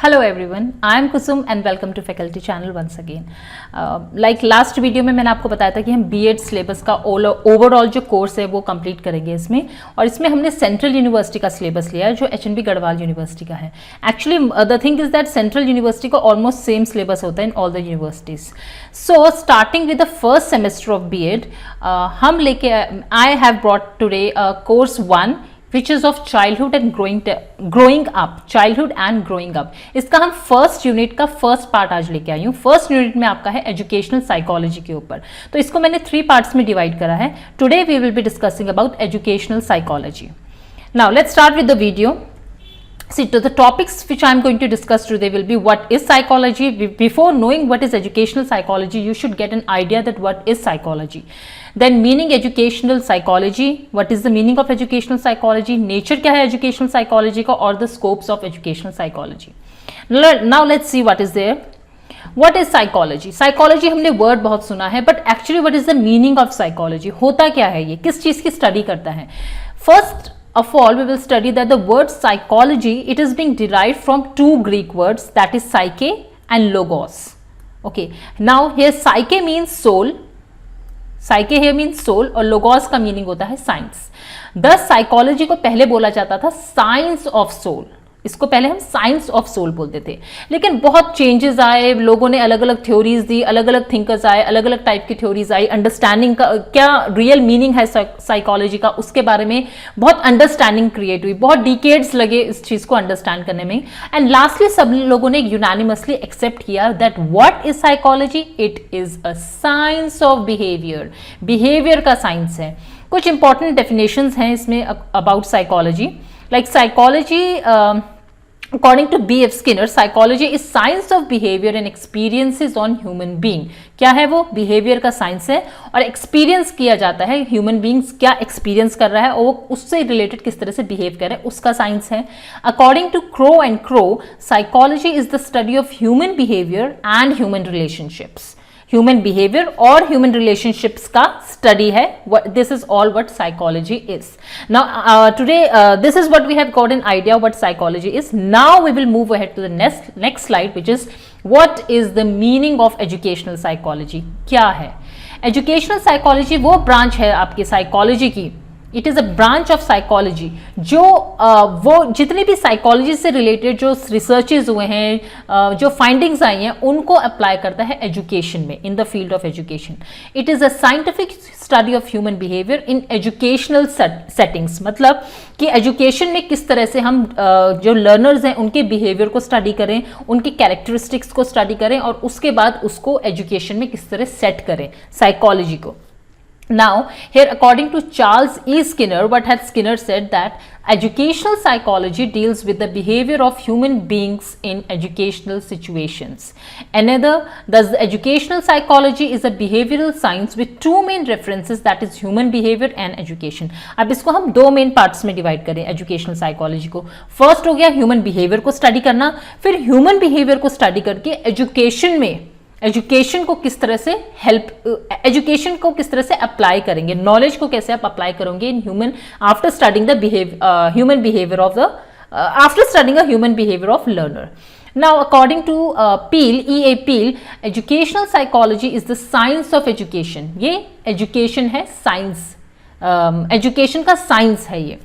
Hello everyone, I am Kusum and welcome to Faculty Channel once again. Like last video में मैंने आपको बताया था कि हम B.Ed सिलेबस का ओवरऑल जो कोर्स है वो कंप्लीट करेंगे इसमें, और इसमें हमने सेंट्रल यूनिवर्सिटी का सिलेबस लिया है जो एच.एन.बी. गढ़वाल यूनिवर्सिटी का है. Actually the thing is that central university का ऑलमोस्ट सेम सिलेबस होता है in all the universities. So starting with the first semester of B.Ed हम लेके I have brought today course 1 which is of childhood and growing up, childhood and growing up. इसका हम first unit का first part आज लेके आई हूँ. First unit में आपका है एजुकेशनल साइकोलॉजी के ऊपर, तो इसको मैंने 3 पार्ट्स में डिवाइड करा है. Today we will be discussing about educational psychology. Now let's start with the video. See, to the topics which I am going to discuss today will be what is psychology. Before knowing what is educational psychology, you should get an idea that what is psychology. Then meaning educational psychology, what is the meaning of educational psychology, nature क्या है educational psychology का, और the scopes of educational psychology. Now let's see what is there. What is psychology? Psychology हमने word बहुत सुना है, but actually what is the meaning of psychology? होता क्या है ये, किस चीज़ की study करता है? First of all, we will study that the word psychology, it is being derived from 2 Greek words, that is psyche and logos. Okay, now here psyche means soul. Psyche here means soul और logos का meaning होता है science. Thus psychology को पहले बोला जाता था science of soul. इसको पहले हम साइंस ऑफ सोल बोलते थे, लेकिन बहुत चेंजेस आए, लोगों ने अलग अलग थ्योरीज दी, अलग अलग थिंकर्स आए, अलग अलग टाइप की थ्योरीज आई. अंडरस्टैंडिंग का क्या रियल मीनिंग है साइकोलॉजी का, उसके बारे में बहुत अंडरस्टैंडिंग क्रिएट हुई. बहुत डिकेड्स लगे इस चीज को अंडरस्टैंड करने में, एंड लास्टली सब लोगों ने यूनानिमसली एक्सेप्ट किया that what is psychology. It is a science of behaviour. Behaviour का साइंस है. कुछ इंपॉर्टेंट डेफिनेशंस हैं इसमें about psychology. Like psychology, according to B.F. Skinner, psychology is science of behavior and experiences on human being. क्या है वो? behavior का science है, और experience किया जाता है human beings क्या experience कर रहा है और वो उससे related किस तरह से behave कर रहा है, उसका science है. According to Crow and Crow, psychology is the study of human behavior and human relationships. Human behaviour और ह्यूमन रिलेशनशिप्स का स्टडी है. This is all what psychology is. Now today this is what we have got an idea what psychology is. Now we will move ahead to the next slide which is what is the meaning of educational psychology. क्या है educational psychology? वो branch है आपकी psychology की. It is a branch of psychology जो वो जितनी भी साइकोलॉजी से रिलेटेड जो रिसर्चेज हुए हैं, जो फाइंडिंग्स आई हैं, उनको अप्लाई करता है एजुकेशन में, इन the field of education. It is a scientific study of human behaviour in educational settings. मतलब कि एजुकेशन में किस तरह से हम जो लर्नर्स हैं उनके बिहेवियर को स्टडी करें, उनकी कैरेक्टरिस्टिक्स को स्टडी करें, और उसके बाद उसको एजुकेशन में किस तरह सेट करें साइकोलॉजी को. Now, here according to Charles E. Skinner, what had Skinner said that educational psychology deals with the behavior of human beings in educational situations. Another, thus the educational psychology is a behavioral science with 2 main references, that is human behavior and education. अब इसको हम 2 main parts में divide करें educational psychology को. First हो गया human behaviour को study करना, फिर ह्यूमन बिहेवियर को स्टडी करके एजुकेशन में एजुकेशन को किस तरह से एजुकेशन को किस तरह से अप्लाई करेंगे, नॉलेज को कैसे आप अप्लाई करोगे in human after studying the human behaviour of the after studying a human behaviour of learner. Now, according to Peel, E.A. Peel, educational psychology is the science of education. ये education है, science, education का science है ये.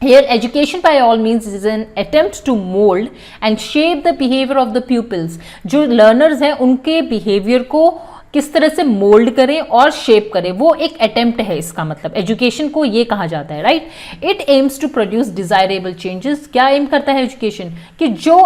Here, education by all means is an attempt to mold and shape the behavior of the pupils. जो learners हैं उनके behavior को किस तरह से मोल्ड करें और शेप करें, वो एक अटेम्प्ट है. इसका मतलब एजुकेशन को ये कहा जाता है, right. It aims to produce desirable changes. क्या एम करता है एजुकेशन? कि जो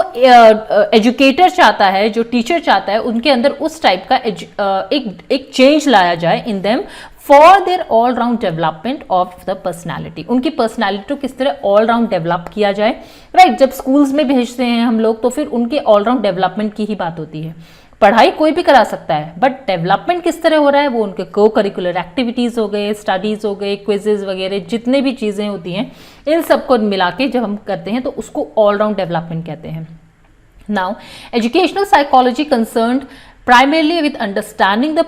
एजुकेटर चाहता है, जो टीचर चाहता है, उनके अंदर उस टाइप का एक चेंज लाया जाए in them for their all round development of the personality. उनकी पर्सनैलिटी को किस तरह ऑल राउंड डेवलप किया जाए, राइट. जब स्कूल्स में भेजते हैं हम लोग तो फिर उनके ऑल राउंड डेवलपमेंट की ही बात होती है. पढ़ाई कोई भी करा सकता है, बट डेवलपमेंट किस तरह हो रहा है वो उनके को करिकुलर एक्टिविटीज़ हो गए, स्टडीज़ हो गए, क्विजेज वगैरह जितने भी चीज़ें होती हैं, इन सबको मिला के जब हम करते हैं तो उसको ऑल राउंड डेवलपमेंट कहते हैं. Now educational psychology concerned primarily with understanding the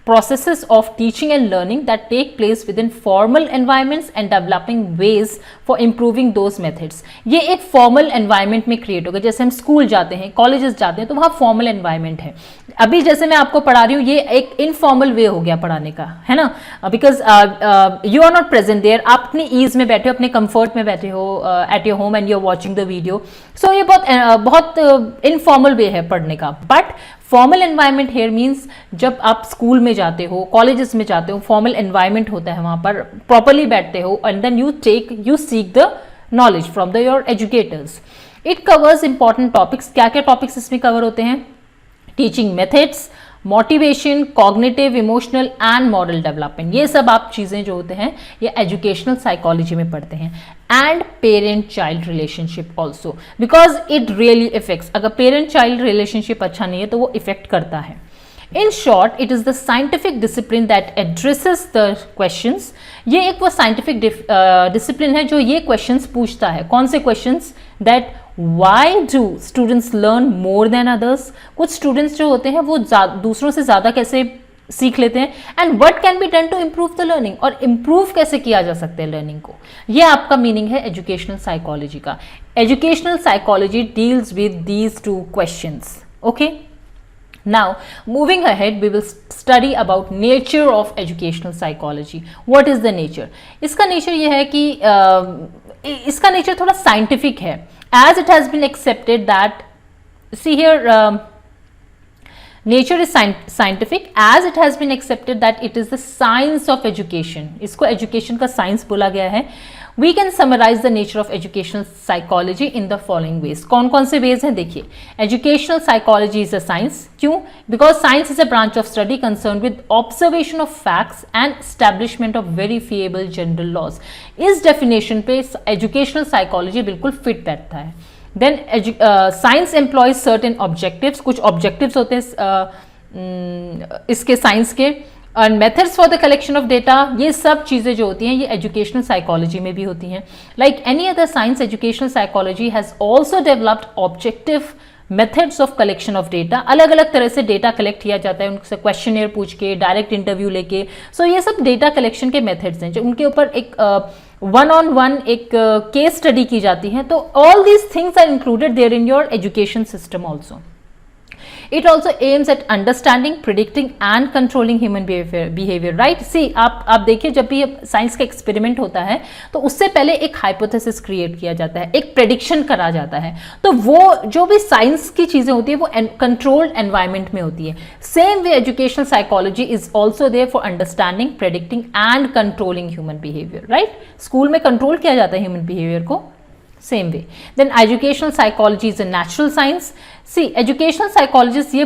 processes of teaching and learning that take place within formal environments and developing ways for improving those methods. ये एक formal environment में create होगा, जैसे हम school जाते हैं, colleges जाते हैं, तो वहाँ formal environment है. अभी जैसे मैं आपको पढ़ा रही हूँ, ये एक informal way हो गया पढ़ाने का, है ना, because you are not present there, आप अपनी ease में बैठे हो, अपने comfort में बैठे हो at your home and you're watching the video. So ये बहुत informal way है पढ़ने का. But formal environment here means जब आप स्कूल में जाते हो, कॉलेजेस में जाते हो, फॉर्मल एनवायरनमेंट होता है, वहाँ पर प्रॉपरली बैठते हो and then you seek the knowledge from the your educators. It covers important topics. क्या क्या टॉपिक्स इसमें कवर होते हैं? Teaching methods, motivation, cognitive, emotional and moral development. ये सब आप चीज़ें जो होते हैं ये एजुकेशनल साइकोलॉजी में पढ़ते हैं. And parent child relationship also, because it really effects. अगर पेरेंट चाइल्ड रिलेशनशिप अच्छा नहीं है तो वो इफेक्ट करता है. In short, it is the scientific discipline that addresses the questions. ये एक वो scientific discipline है जो ये questions पूछता है. कौन से questions? That why do students learn more than others? कुछ students जो होते हैं वो दूसरों से ज़्यादा कैसे सीख लेते हैं, and what can be done to improve the learning, और इम्प्रूव कैसे किया जा सकता है लर्निंग को. ये आपका मीनिंग है एजुकेशनल साइकोलॉजी का. Educational psychology deals with these two questions. Okay, now moving ahead we will study about nature of educational psychology. What is the nature? इसका नेचर ये है कि इसका नेचर थोड़ा साइंटिफिक है. as it has been accepted that, see here, nature is scientific, as it has been accepted that it is the science of education. इसको education का science बोला गया है. We can summarize the nature of educational psychology in the following ways. कौन कौन से ways हैं देखिए. Educational psychology is a science. क्यों? Because science is a branch of study concerned with observation of facts and establishment of verifiable general laws. इस definition पे educational psychology बिल्कुल fit बैठता है. Then science employs certain objectives. कुछ objectives होते हैं इसके science के. And methods for the collection of data, ये सब चीज़ें जो होती हैं ये educational psychology में भी होती हैं. Like any other science, educational psychology has also developed objective methods of collection of data. अलग अलग तरह से data collect किया जाता है, उनसे questionnaire पूछ के, direct interview लेके. So ये सब data collection के methods हैं जो उनके ऊपर एक one-on-one एक case study की जाती है. तो all these things are included there in your education system also. It also aims at understanding, predicting and controlling human behavior, right? See, आप देखिए जब भी साइंस का एक्सपेरिमेंट होता है तो उससे पहले एक हाइपोथेसिस क्रिएट किया जाता है, एक प्रेडिक्शन करा जाता है. तो वो जो भी साइंस की चीज़ें होती है वो कंट्रोल्ड एनवायरनमेंट में होती है. Same way educational psychology is also there for understanding, predicting and controlling human behaviour, right? School में कंट्रोल किया जाता है ह्यूमन बिहेवियर को. Same way. Then educational psychology is a natural science. See, educational psychologists ये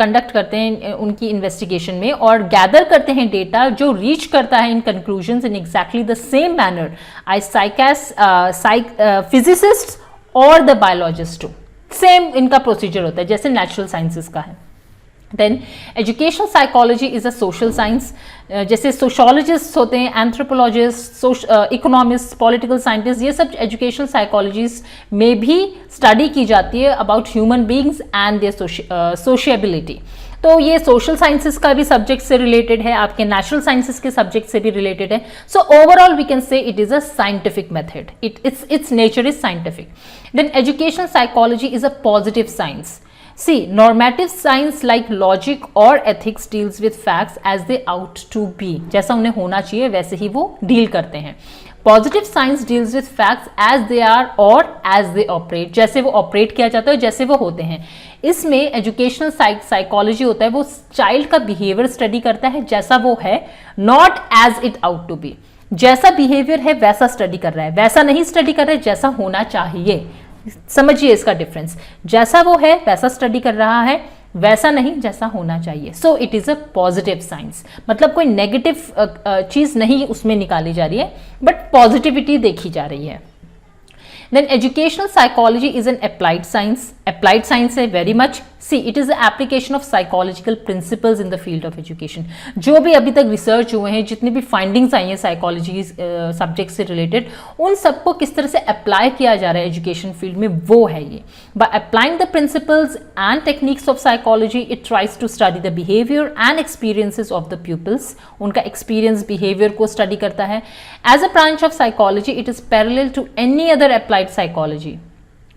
conduct करते हैं उनकी investigation में और gather करते हैं data जो reach करता है in conclusions in exactly the same manner as physicists or the biologists too. Same इनका procedure होता है जैसे natural sciences का है. Then educational psychology is a social science. जैसे sociologists होते हैं, anthropologists, economists, political scientists, ये सब educational psychologies में भी study की जाती है about human beings and their sociability. तो ये social sciences का भी subject से related है, आपके natural sciences के subject से भी related है. So overall we can say it is a scientific method. Its nature is scientific. Then educational psychology is a positive science. See, normative science like logic or ethics deals with facts as they ought to be. जैसा उन्हें होना चाहिए वैसे ही वो deal करते हैं. Positive science deals with facts as they are or as they operate. जैसे वो ऑपरेट किया जाता है, जैसे वो होते हैं. इसमें एजुकेशनल साइकोलॉजी होता है, वो चाइल्ड का बिहेवियर स्टडी करता है जैसा वो है, not as it ought to be. जैसा बिहेवियर है वैसा स्टडी कर रहा है, वैसा नहीं स्टडी कर रहा है जैसा होना चाहिए. समझिए इसका डिफरेंस. जैसा वो है वैसा स्टडी कर रहा है, वैसा नहीं जैसा होना चाहिए. So it is a positive science. मतलब कोई नेगेटिव चीज नहीं उसमें निकाली जा रही है, बट पॉजिटिविटी देखी जा रही है. Then educational psychology is an applied science. Applied science है very much. See it is the application of psychological principles in the field of education. जो भी अभी तक रिसर्च हुए हैं, जितनी भी फाइंडिंग्स आई हैं साइकोलॉजी सब्जेक्ट से रिलेटेड, उन सबको किस तरह से अप्लाई किया जा रहा है एजुकेशन फील्ड में, वो है ये। By applying the principles and techniques of psychology it tries to study the behaviour and experiences of the pupils. उनका एक्सपीरियंस बिहेवियर को स्टडी करता है। As a branch of psychology it is parallel to any other applied psychology.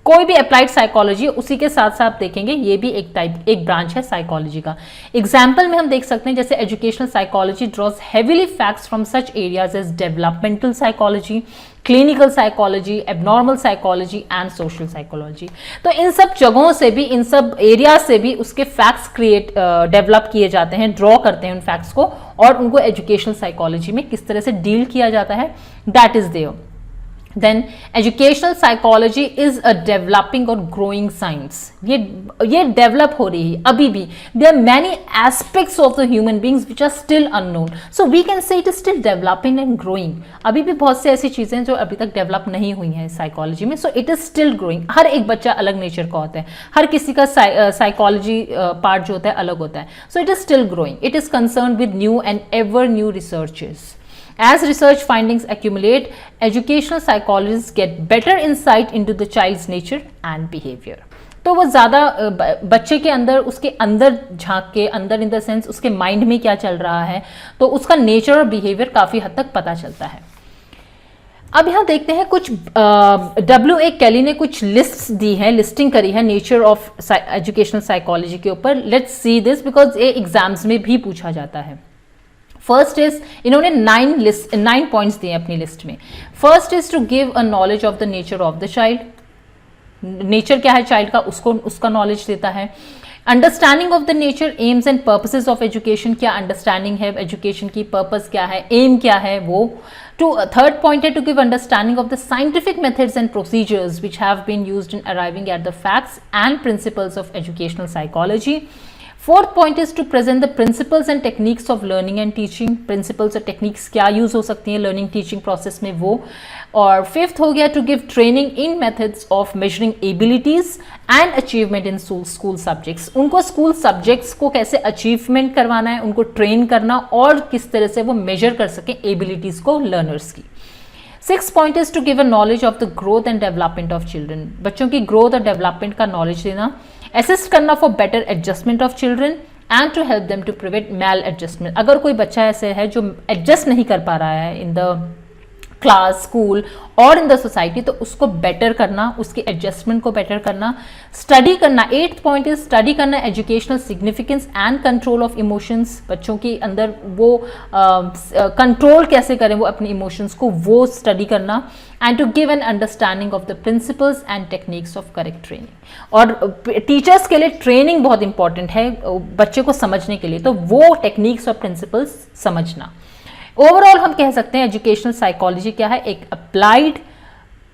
कोई भी applied psychology उसी के साथ साथ देखेंगे ये भी एक ब्रांच है साइकोलॉजी का। एग्जाम्पल में हम देख सकते हैं जैसे educational psychology draws heavily facts from such areas as developmental psychology, clinical psychology, abnormal psychology and social psychology. तो इन सब जगहों से भी, इन सब एरिया से भी उसके फैक्ट्स डेवलप किए जाते हैं, ड्रॉ करते हैं उन फैक्ट्स को, और उनको एजुकेशनल साइकोलॉजी में किस तरह से डील किया जाता है, that is there. Then educational psychology is a developing or growing science. ये develop हो रही है अभी भी. There are many aspects of the human beings which are still unknown. So we can say it is still developing and growing. अभी भी बहुत सी ऐसी चीजें जो अभी तक डेवलप नहीं हुई हैं साइकोलॉजी में. So it is still growing. हर एक बच्चा अलग नेचर का होता है, हर किसी का साइकोलॉजी पार्ट जो होता है अलग होता है. So it is still growing. It is concerned with new and ever new researches. As research findings accumulate, educational psychologists get better insight into the child's nature and behavior. तो वो ज़्यादा बच्चे के अंदर, उसके अंदर झांक के, अंदर इन द सेंस उसके माइंड में क्या चल रहा है, तो उसका नेचर और बिहेवियर काफ़ी हद तक पता चलता है. अब यहाँ देखते हैं कुछ W.A. केली ने कुछ लिस्ट्स दी है, लिस्टिंग करी है नेचर ऑफ एजुकेशनल साइकोलॉजी के ऊपर. लेट्स सी दिस बिकॉज ये एग्जाम्स में भी पूछा जाता है. फर्स्ट इज, इन्होंने 9 पॉइंट्स दिए अपनी लिस्ट में. First is to give a knowledge of the nature of the child. Nature क्या है चाइल्ड का, उसका नॉलेज देता है. Understanding of the nature, aims and purposes of education. क्या अंडरस्टैंडिंग है एजुकेशन की, पर्पस क्या है, एम क्या है वो. थर्ड पॉइंट है to give understanding of the scientific methods and procedures which have been used in arriving at the facts and principles of educational psychology. Fourth point is to present the principles and techniques of learning and teaching. Principles और techniques क्या use हो सकती हैं learning teaching process में वो. और fifth हो गया to give training in methods of measuring abilities and achievement in school subjects. उनको स्कूल सब्जेक्ट्स को कैसे अचीवमेंट करवाना है, उनको ट्रेन करना, और किस तरह से वो मेजर कर सकें एबिलिटीज को लर्नर्स की. Six point is to give a knowledge of the growth and development of children. बच्चों की ग्रोथ और डेवलपमेंट का नॉलेज देना. असिस्ट करना for better adjustment of children and to help them to prevent maladjustment. अगर कोई बच्चा ऐसे है जो एडजस्ट नहीं कर पा रहा है इन द क्लास, स्कूल और इन द सोसाइटी, तो उसको बेटर करना, उसकी एडजस्टमेंट को बेटर करना. स्टडी करना. एट्थ पॉइंट इज स्टडी करना educational significance and control of emotions. बच्चों के अंदर वो कंट्रोल कैसे करें वो अपने इमोशंस को, वो स्टडी करना. And to give an understanding of the principles and techniques of correct training. और टीचर्स के लिए ट्रेनिंग बहुत इंपॉर्टेंट है बच्चे को समझने के लिए, तो वो टेक्निक्स और प्रिंसिपल्स समझना. ओवरऑल हम कह सकते हैं एजुकेशनल साइकोलॉजी क्या है, एक applied,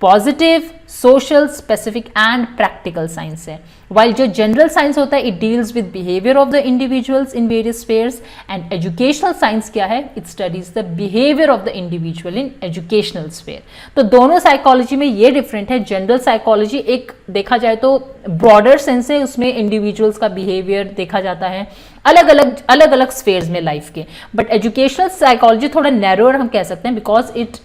positive, social, specific and practical science है. वाइल जो जनरल साइंस होता है it deals with behaviour of the individuals in various spheres, and educational science क्या है, it studies the behaviour of the individual in educational sphere. तो दोनों psychology में ये डिफरेंट है. जनरल साइकोलॉजी एक देखा जाए तो ब्रॉडर सेंस है, उसमें इंडिविजुअल्स का बिहेवियर देखा जाता है अलग अलग स्फीयर्स में लाइफ के. बट एजुकेशनल साइकोलॉजी थोड़ा नैरोअर हम कह सकते हैं because it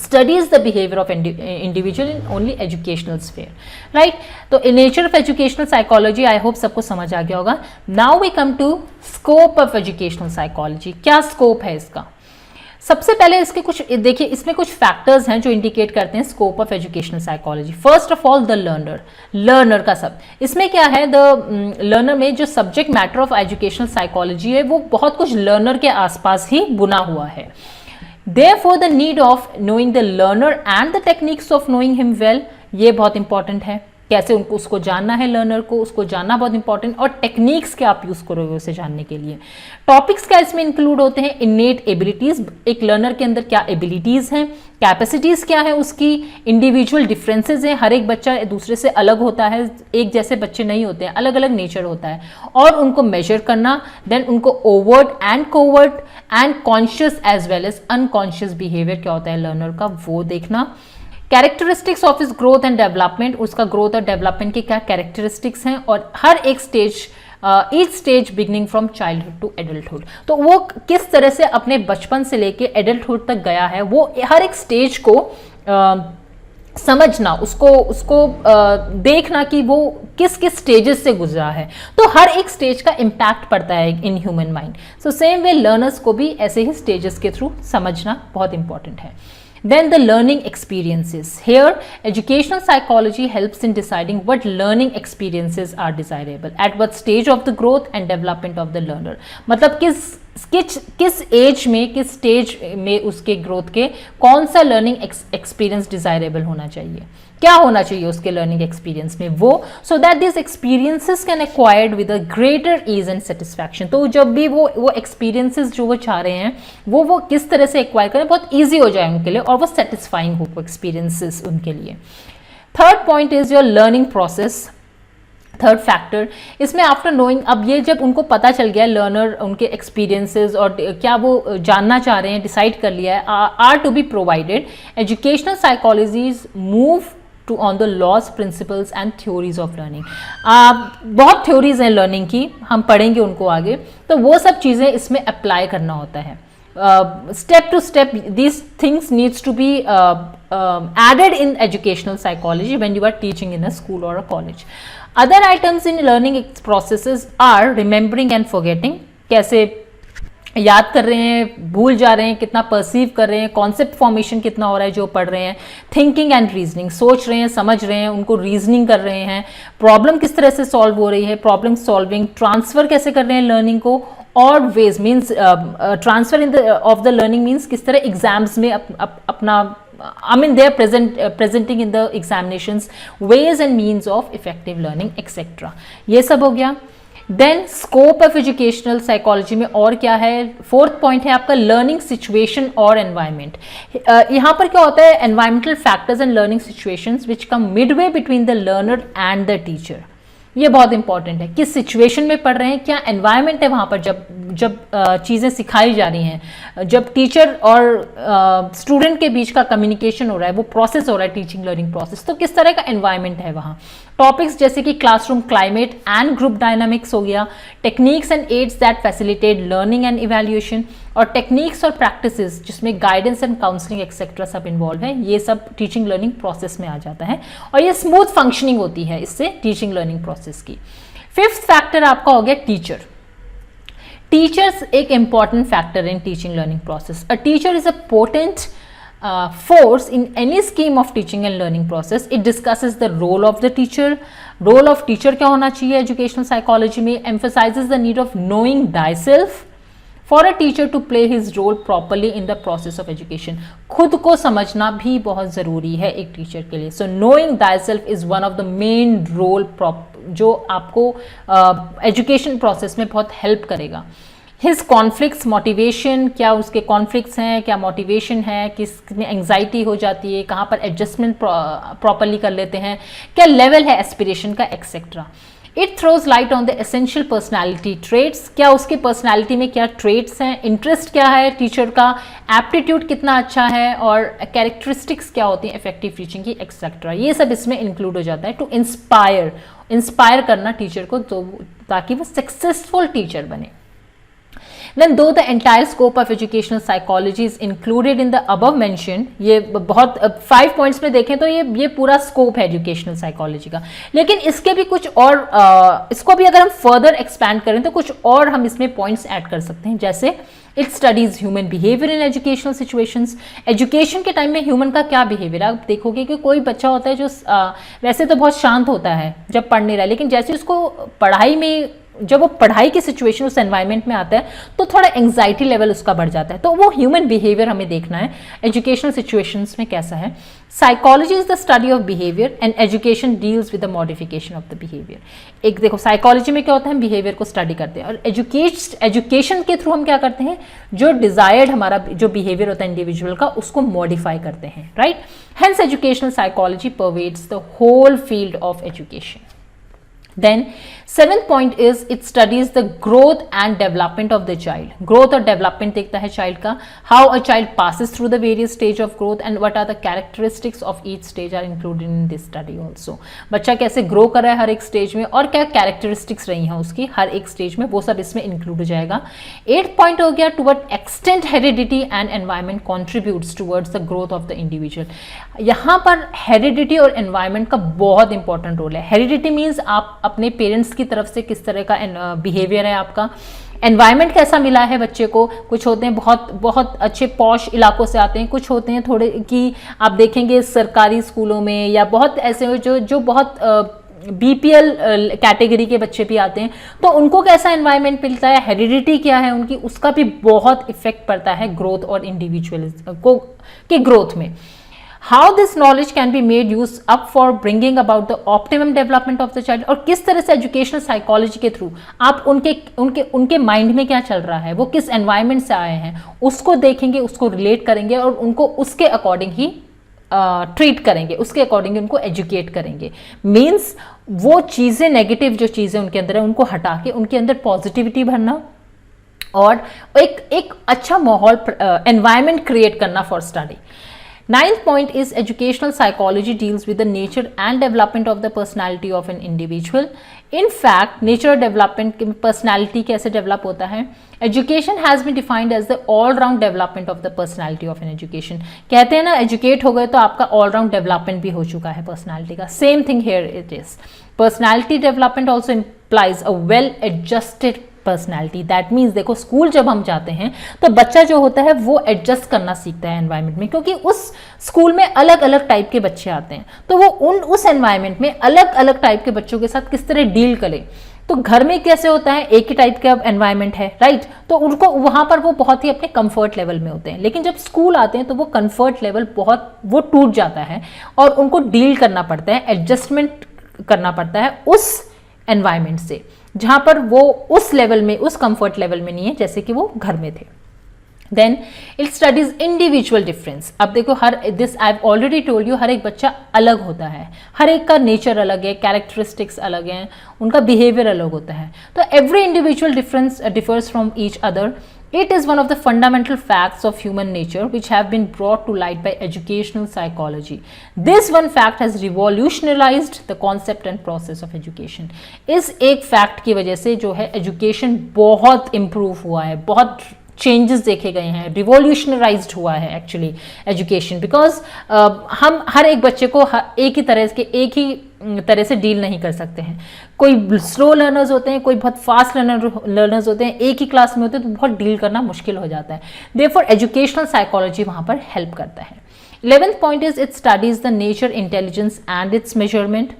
studies the behavior of individual in only educational sphere, right? तो nature of educational psychology I hope सबको समझ आ गया होगा. Now we come to scope of educational psychology. क्या scope है इसका? सबसे पहले इसके कुछ देखिए, इसमें कुछ फैक्टर्स हैं जो इंडिकेट करते हैं scope of educational psychology. First of all the learner का सब. इसमें क्या है, द लर्नर में जो subject matter of educational psychology है वो बहुत कुछ लर्नर के आसपास ही बुना हुआ है. Therefore, the need of knowing the learner and the techniques of knowing him well, ये बहुत इंपॉर्टेंट है. कैसे उसको जानना है, लर्नर को उसको जानना बहुत इंपॉर्टेंट, और टेक्निक्स क्या आप यूज करोगे उसे जानने के लिए. टॉपिक्स क्या इसमें इंक्लूड होते हैं, इनेट एबिलिटीज. एक लर्नर के अंदर क्या एबिलिटीज हैं, कैपेसिटीज क्या है उसकी, इंडिविजुअल डिफरेंसेस हैं. हर एक बच्चा दूसरे से अलग होता है, एक जैसे बच्चे नहीं होते हैं, अलग अलग नेचर होता है, और उनको मेजर करना. देन उनको overt and covert and conscious as well as unconscious behaviour क्या होता है लर्नर का, वो देखना. कैरेक्टरिस्टिक्स ऑफ इस ग्रोथ एंड डेवलपमेंट, उसका ग्रोथ और डेवलपमेंट के क्या कैरेक्टरिस्टिक्स हैं, और हर एक stage, each stage beginning from childhood to adulthood, तो वो किस तरह से अपने बचपन से लेके एडल्टहुड तक गया है, वो हर एक स्टेज को समझना, उसको देखना कि वो किस किस स्टेजेस से गुजरा है, तो हर एक स्टेज का इम्पैक्ट पड़ता है in human mind. So same way learners को भी ऐसे ही स्टेजेस के थ्रू समझना बहुत इंपॉर्टेंट है। Then the learning experiences. Here, educational psychology helps in deciding what learning experiences are desirable, at what stage of the growth and development of the learner. मतलब किस as में, किस स्टेज में उसके ग्रोथ के कौन सा लर्निंग एक्सपीरियंस डिजायरेबल होना चाहिए, क्या होना चाहिए उसके लर्निंग एक्सपीरियंस में वो, so that this experiences can acquired with a greater ease and satisfaction. तो जब भी वो एक्सपीरियंसेस जो वो चाह रहे हैं वो किस तरह से एक्वायर करें, बहुत ईजी हो जाए उनके लिए और वो सेटिस्फाइंग हो वो एक्सपीरियंसेस उनके लिए। Third point is your learning process, third factor. इसमें आफ्टर नोइंग, अब ये जब उनको पता चल गया लर्नर उनके एक्सपीरियंसेस और क्या वो जानना चाह रहे हैं, डिसाइड कर लिया है, are to be provided, educational psychologies move to on the laws, principles and theories of learning. बहुत थ्योरीज हैं लर्निंग की, हम पढ़ेंगे उनको आगे, तो वो सब चीज़ें इसमें अप्लाई करना होता है। Step to step, these things needs to be added in educational psychology when you are teaching in a school or a college. Other items in learning processes are remembering and forgetting. कैसे याद कर रहे हैं, भूल जा रहे हैं, कितना परसीव कर रहे हैं, कॉन्सेप्ट फॉर्मेशन कितना हो रहा है जो पढ़ रहे हैं, थिंकिंग एंड रीजनिंग, सोच रहे हैं, समझ रहे हैं, उनको रीजनिंग कर रहे हैं, प्रॉब्लम किस तरह से सॉल्व हो रही है, प्रॉब्लम सॉल्विंग, ट्रांसफर कैसे कर रहे हैं लर्निंग को, और ways means transfer in the of the learning means किस तरह एग्जाम्स में अपना they are presenting in the examinations, ways and means of effective learning etc. ये सब हो गया। Then scope of educational psychology में और क्या है, फोर्थ पॉइंट है आपका लर्निंग सिचुएशन और एनवायरनमेंट। यहाँ पर क्या होता है, environmental factors and learning situations which come Midway between the learner and the teacher. ये बहुत इंपॉर्टेंट है, किस सिचुएशन में पढ़ रहे हैं, क्या एनवायरनमेंट है वहाँ पर जब चीज़ें सिखाई जा रही हैं, जब टीचर और स्टूडेंट के बीच का कम्युनिकेशन हो रहा है, वो प्रोसेस हो रहा है टीचिंग लर्निंग प्रोसेस, तो किस तरह का एनवायरनमेंट है वहाँ। टॉपिक्स जैसे कि classroom climate and group dynamics हो गया, techniques and aids that facilitate learning and evaluation, और टेक्निक्स और प्रैक्टिसेस जिसमें गाइडेंस एंड काउंसलिंग एक्सेट्रा सब इन्वॉल्व है, ये सब टीचिंग लर्निंग प्रोसेस में आ जाता है और ये स्मूथ फंक्शनिंग होती है इससे टीचिंग लर्निंग प्रोसेस की। फिफ्थ फैक्टर आपका हो गया टीचर। टीचर्स एक important factor in teaching learning process. A teacher is a potent force in any scheme of teaching and learning process. It discusses the role of the teacher. Role of teacher क्या होना चाहिए educational psychology में, emphasizes the need of knowing thyself for a teacher to play his role properly in the process of education. खुद को समझना भी बहुत ज़रूरी है एक टीचर के लिए. So knowing thyself is one of the main role जो आपको education process में बहुत help करेगा. हिज कॉन्फ्लिक्ट्स, मोटिवेशन, क्या उसके कॉन्फ्लिक्ट्स हैं, क्या मोटिवेशन है, किस में एंग्जाइटी हो जाती है, कहाँ पर एडजस्टमेंट प्रॉपरली कर लेते हैं, क्या लेवल है एस्पिरेशन का etcetera. It throws light on the essential personality traits, क्या उसके पर्सनैलिटी में क्या ट्रेट्स हैं, इंटरेस्ट क्या है टीचर का, एप्टीट्यूड कितना अच्छा है, और कैरेक्टरिस्टिक्स क्या होती हैं इफेक्टिव टीचिंग की एक्सेट्रा. ये सब इसमें इंक्लूड हो जाता है टू इंस्पायर करना टीचर को, तो ताकि वो सक्सेसफुल टीचर बने. Then though the entire scope of educational psychology is included in the above mentioned, ये बहुत 5 points में देखें तो ये पूरा स्कोप है एजुकेशनल साइकोलॉजी का, लेकिन इसके भी कुछ और इसको भी अगर हम फर्दर एक्सपैंड करें तो कुछ और हम इसमें पॉइंट्स ऐड कर सकते हैं. जैसे it studies human behaviour in educational situations. Education के टाइम में ह्यूमन का क्या बिहेवियर है. आप देखोगे कि कोई बच्चा होता है जो वैसे तो बहुत शांत होता है जब पढ़ नहीं रहा है, लेकिन जैसे उसको पढ़ाई में, जब वो पढ़ाई की सिचुएशन उस एनवायरनमेंट में आता है तो थोड़ा एंग्जाइटी लेवल उसका बढ़ जाता है. तो वो ह्यूमन बिहेवियर हमें देखना है एजुकेशनल सिचुएशंस में कैसा है. Psychology is the study of behaviour and education deals with the modification of the behaviour. एक देखो साइकोलॉजी में क्या होता है, बिहेवियर को स्टडी करते हैं, और एजुकेशन के थ्रू हम क्या करते हैं, जो डिजायर्ड हमारा जो बिहेवियर होता है इंडिविजुअल का उसको मॉडिफाई करते हैं. Right. Hence educational psychology pervades the whole field of education. Then seventh point is it studies the growth and development of the child. Growth और development देखता है child का, how a child passes through the various stage of growth and what are the characteristics of each stage are included in this study also. बच्चा कैसे grow कर रहा है हर एक stage में और क्या characteristics रही हैं उसकी हर एक stage में, वो सब इसमें include हो जाएगा. 8th point हो गया, to what extent heredity and environment contributes towards the growth of the individual. यहाँ पर heredity और environment का बहुत important role है. Heredity means आप अपने पेरेंट्स की तरफ से किस तरह का बिहेवियर है आपका, एनवायरनमेंट कैसा मिला है बच्चे को. कुछ होते हैं बहुत बहुत अच्छे पॉश इलाकों से आते हैं, कुछ होते हैं थोड़े कि आप देखेंगे सरकारी स्कूलों में या बहुत ऐसे जो बहुत बीपीएल कैटेगरी के बच्चे भी आते हैं, तो उनको कैसा एनवायरनमेंट मिलता है, हेरिडिटी क्या है उनकी, उसका भी बहुत इफेक्ट पड़ता है ग्रोथ और इंडिविजुअल को की ग्रोथ में. How this knowledge can be made use up for bringing about the optimum development of the child, और किस तरह से एजुकेशनल साइकोलॉजी के थ्रू आप उनके माइंड में क्या चल रहा है, वो किस एनवायरनमेंट से आए हैं, उसको देखेंगे, उसको रिलेट करेंगे और उनको उसके अकॉर्डिंग ही ट्रीट करेंगे, उसके अकॉर्डिंग उनको एजुकेट करेंगे. मीन्स वो चीज़ें नेगेटिव जो चीज़ें उनके अंदर है उनको हटा के उनके अंदर पॉजिटिविटी भरना और एक अच्छा माहौल एनवायरनमेंट क्रिएट करना for study. Ninth point is educational psychology deals with the nature and development of the personality of an individual. In fact, nature development personality कैसे develop होता है. Education has been defined as the all-round development of the personality of an education. कहते हैं ना educate हो गए तो आपका all-round development भी हो चुका है personality का. Same thing here it is. Personality development also implies a well-adjusted personality. That means देखो स्कूल जब हम जाते हैं तो बच्चा जो होता है वो एडजस्ट करना सीखता है एनवायरनमेंट में, क्योंकि उस स्कूल में अलग अलग टाइप के बच्चे आते हैं, तो वो उस एनवायरनमेंट में अलग अलग टाइप के बच्चों के साथ किस तरह डील करे. तो घर में कैसे होता है, एक ही टाइप का एनवायरनमेंट है, राइट, तो उनको वहां पर वो बहुत ही अपने कंफर्ट लेवल में होते हैं. लेकिन जब स्कूल आते हैं तो वो कंफर्ट लेवल बहुत वो टूट जाता है और उनको डील करना पड़ता है, एडजस्टमेंट करना पड़ता है उस एनवायरनमेंट से जहां पर वो उस लेवल में, उस कंफर्ट लेवल में नहीं है जैसे कि वो घर में थे. Then it studies individual difference. अब देखो this I have already told you, हर एक बच्चा अलग होता है, हर एक का नेचर अलग है, कैरेक्टरिस्टिक्स अलग हैं, उनका बिहेवियर अलग होता है. तो every individual difference differs from each other. It is one of the fundamental facts of human nature which have been brought to light by educational psychology. This one fact has revolutionized the concept and process of education. इस एक fact की वजह से जो है education बहुत improve हुआ है, बहुत चेंजेस देखे गए हैं, रिवॉल्यूशनराइज्ड हुआ है एक्चुअली एजुकेशन, बिकॉज हम हर एक बच्चे को एक ही तरह से डील नहीं कर सकते हैं. कोई स्लो लर्नर्स होते हैं, कोई बहुत फास्ट लर्नर्स होते हैं, एक ही क्लास में होते हैं तो बहुत डील करना मुश्किल हो जाता है. देयरफॉर एजुकेशनल साइकोलॉजी वहाँ पर हेल्प करता है. 11th point is it studies the nature, intelligence and it's measurement.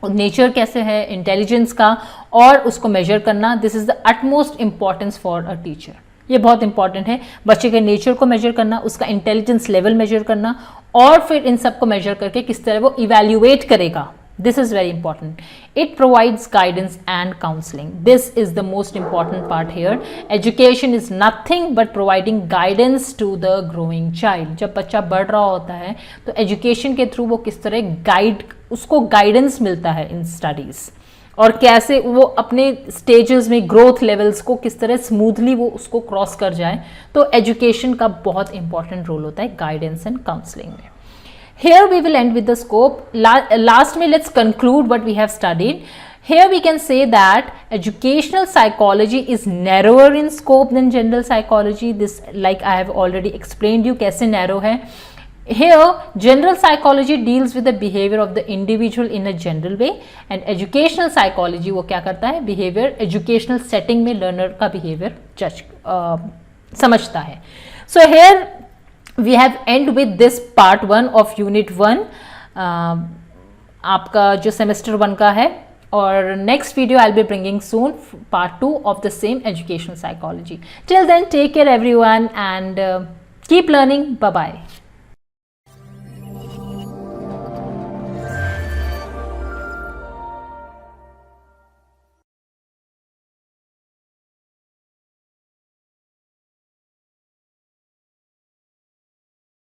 Nature कैसे है इंटेलिजेंस का और उसको मेजर करना. This is the utmost importance for a teacher. ये बहुत इंपॉर्टेंट है, बच्चे के नेचर को मेजर करना, उसका इंटेलिजेंस लेवल मेजर करना और फिर इन सब को मेजर करके किस तरह वो इवैल्यूएट करेगा. This is very important. It provides guidance and counselling. This is the most important part here. Education is nothing but providing guidance to the growing child. जब बच्चा बढ़ रहा होता है तो एजुकेशन के थ्रू वो किस तरह उसको गाइडेंस मिलता है इन स्टडीज, और कैसे वो अपने स्टेजेस में ग्रोथ लेवल्स को किस तरह स्मूथली वो उसको क्रॉस कर जाए. तो एजुकेशन का बहुत इंपॉर्टेंट रोल होता है गाइडेंस एंड काउंसलिंग में. Here we will end with the scope. Last में let's conclude what we have studied. Here we can say that educational psychology is narrower in scope than general psychology. This, like I have already explained you, कैसे narrow है. Here, general psychology deals with the behavior of the individual in a general way, and educational psychology वो क्या करता है, behavior educational setting में learner का behavior समझता है. So here we have end with this part 1 of unit 1 आपका जो semester 1 का है, और next video I'll be bringing soon part 2 of the same educational psychology. Till then, take care everyone and keep learning. Bye bye.